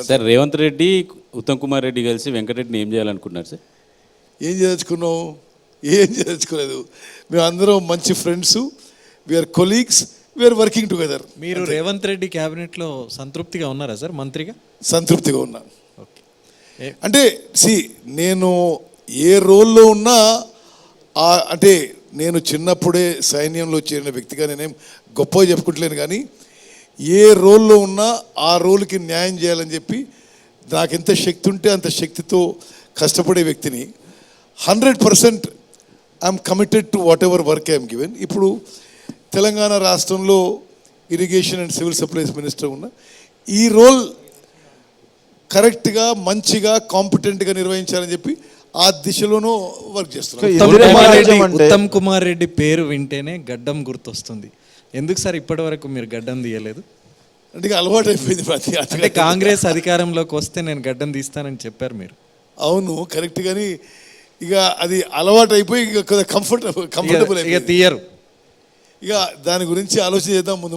Sir Revanth Reddy Uttam Kumar Reddy కలిసి వెంకటరెడ్డిని ఏం చేయాలనుకుంటున్నారు సార్? ఏం చేయదలుచుకున్నావు? ఏం చేయదలుచుకోలేదు. మేము అందరం మంచి friends, we are colleagues, we are working together. మీరు రేవంత్ రెడ్డి క్యాబినెట్లో సంతృప్తిగా ఉన్నారా సార్ మంత్రిగా? సంతృప్తిగా ఉన్నాను. ఓకే. అంటే నేను ఏ రోల్లో ఉన్నా అంటే నేను చిన్నప్పుడే సైన్యంలో చేరిన వ్యక్తిగా నేనేం గొప్పగా చెప్పుకుంటలేను, కానీ ఏ రోల్లో ఉన్నా ఆ రోల్కి న్యాయం చేయాలని చెప్పి నాకు ఎంత శక్తి ఉంటే అంత శక్తితో కష్టపడే వ్యక్తిని. 100% I'm committed to what ever work I'm given. ఇప్పుడు తెలంగాణ రాష్ట్రంలో irrigation and civil supplies minister ఉన్న ఈ రోల్ కరెక్ట్గా మంచిగా కాంపిటెంట్గా నిర్వహించాలని చెప్పి ఆ దిశలోనూ వర్క్ చేస్తున్నాను. ఉత్తమ్ కుమార్ రెడ్డి పేరు వింటేనే గడ్డం గుర్తొస్తుంది. ఎందుకు సార్ ఇప్పటి వరకు మీరు గడ్డం తీయలేదు? అంటే అలవాటు అయిపోయింది. అంటే కాంగ్రెస్ అధికారంలోకి వస్తే నేను గడ్డం తీస్తానని చెప్పారు మీరు. అవును, కరెక్ట్, కానీ ఇక అది అలవాటు అయిపోయి ఇక కంఫర్టబుల్ ఇక తీయరు. ఇక దాని గురించి ఆలోచన చేద్దాం ముందు.